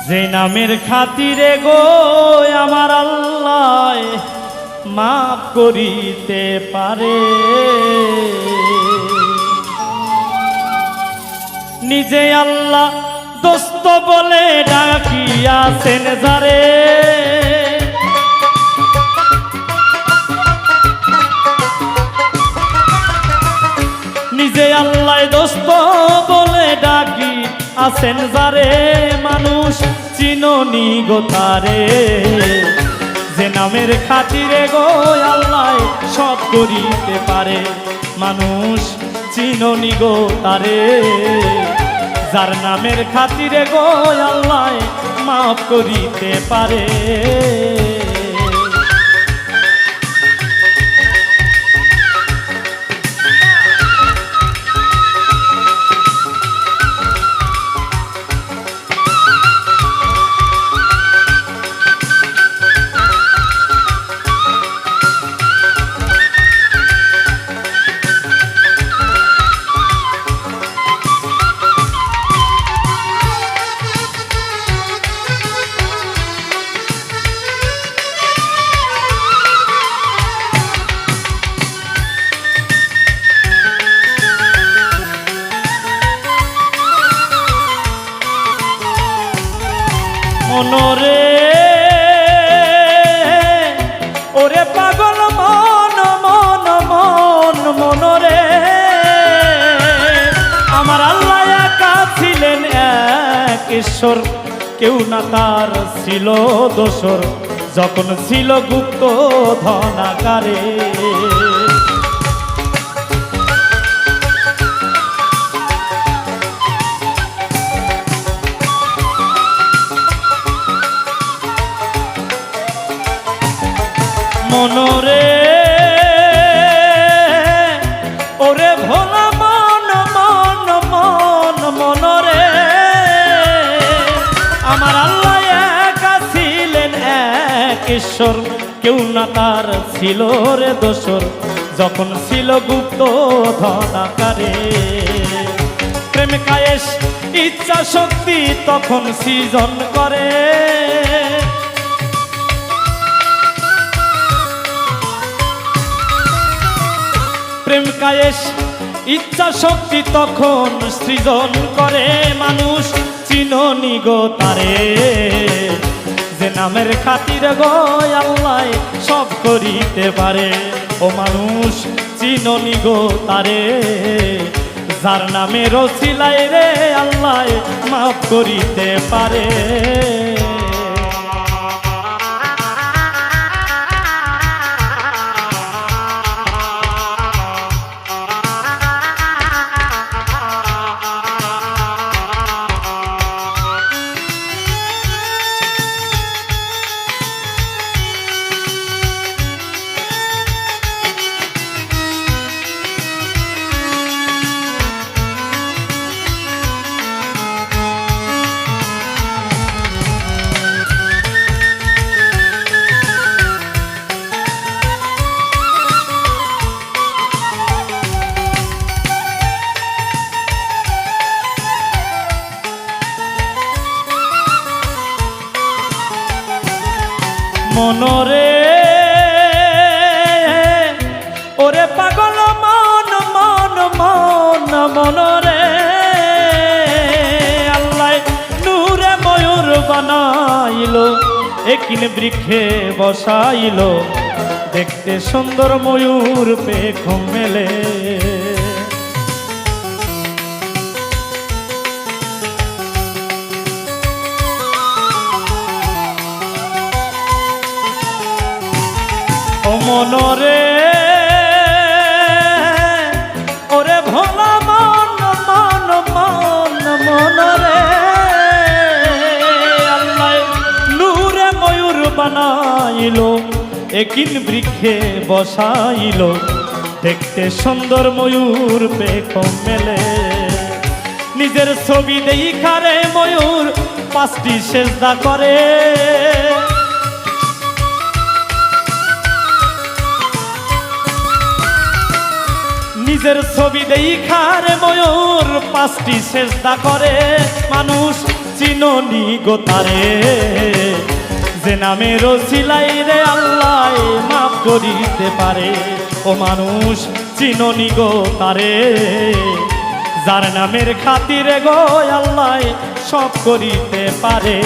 যে নামের খাতিরে গো আমার আল্লাহ মাফ করিতে পারে, নিজে আল্লাহ দোস্ত বলে ডাকিয়াছেন যারে, নিজে আল্লাহ দোস্ত বলে ডাকি আছেন যারে, মানুষ চিননি গো তারে। যে নামের খাতিরে গো আল্লাহ সব করিতে পারে, মানুষ চিননি গো তারে। যার নামের খাতিরে গো আল্লাহ মাফ করিতে পারে। মনরে ওরে পাগল মন মন মন মনরে, আমার আল্লাহ একা ছিলেন এক ঈশ্বর, কেউ না তার ছিল দোসর, যখন ছিল গুপ্ত ধনাকারে। মনরে ওরে ভোলা মন মন মন মনরে, আমার আল্লাহ একা ছিলেন এক ঈশ্বর, কেউ না তার ছিল রে দোসর, যখন ছিল গুপ্ত ধনাকারে। প্রেম কায়েস ইচ্ছা শক্তি তখন সৃজন করে, প্রেম কায়েস ইচ্ছা শক্তি তখন সৃজন করে, মানুষ চিননি গো তারে। যে নামের খাতিরে গো আল্লাহ সব করিতে পারে, ও মানুষ চিননি গো তারে। যার নামের ওসিলায় রে আল্লাহ মাফ করিতে পারে। মনরে ওরে পাগল মন মন মন মনরে, আল্লাহ নূরে ময়ূর বানাইলো, একিন বৃক্ষে বসাইলো, দেখতে সুন্দর ময়ূর পেখম মেলে। মনরে ওরে ভোলা মন মন মন মনরে, আল্লাহ নূরে ময়ূর বানাইলো, একিন বৃক্ষে বসাইলো, দেখতে সুন্দর ময়ূর পেখম মেলে। নিজের ছবি দেখারে ময়ূর পাঁচটি সেজদা করে, নিজের ছবি দেখারে ময়ূর পাঁচটি সেজদা করে, মানুষ চিন চিননি গো তারে, যে নামের ওসিলাই রে আল্লাহ মাফ করিতে পারে। ও মানুষ চিননি গো তারে, যার নামের খাতিরে গো আল্লাহ সব করিতে পারে।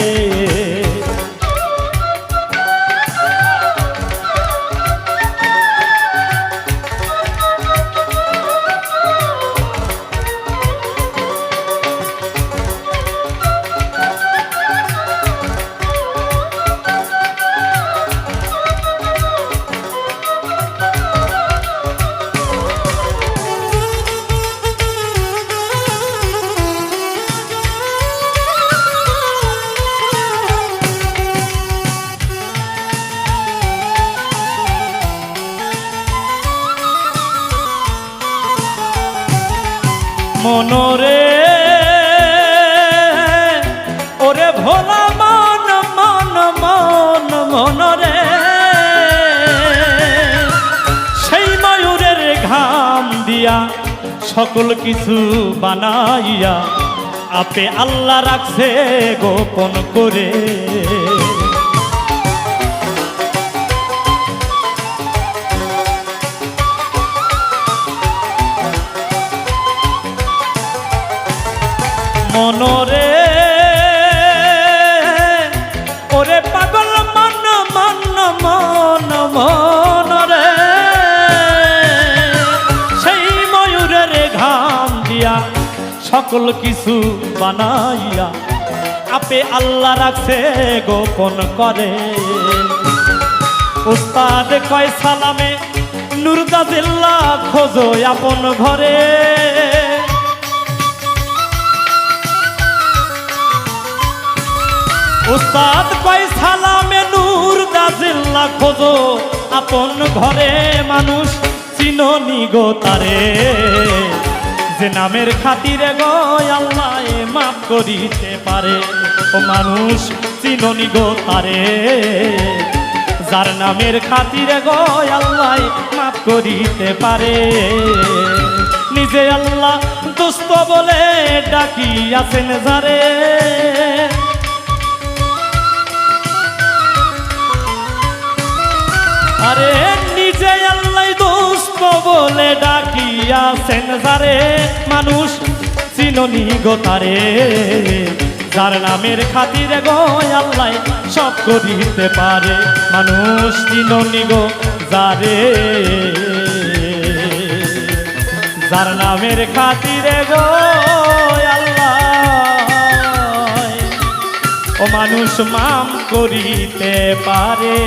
মনরে ওরে ভোলা মন মন মন মনরে, সেই ময়ূরের ঘাম দিয়া সকল কিছু বানাইয়া আপে আল্লাহ রাখছে গোপন করে। মনরে ওরে পাগল মন মন মন মনরে, সেই ময়ূরের ঘাম দিয়া সকল কিছু বানাইয়া আপে আল্লাহ রাখছে গোপন করে। উস্তাদ কয় সালামে নুরদাজিল্লা খোঁজো আপন ঘরে, উস্তাদ কয় সালামে নুরদাজিল্লা খোঁজো আপন ঘরে। মানুষ চিননি গো তারে, যে নামের খাতিরে গো আল্লাহ মাফ করিতে পারে। ও মানুষ চিননি গো তারে, যার নামের খাতিরে গো আল্লাহ মাফ করিতে পারে। নিজে আল্লাহ দোস্ত বলে ডাকি আছেন যারে, আরে নিজে আল্লাহ দোস্ত বলে ডাকিয়াছেন যারে। মানুষ চিননি গো তারে, যার নামের খাতিরে গো আল্লাহ সব করিতে পারে। মানুষ চিননি গো যারে, যার নামের খাতিরে গো আল্লাহ ও মানুষ মাফ করিতে পারে।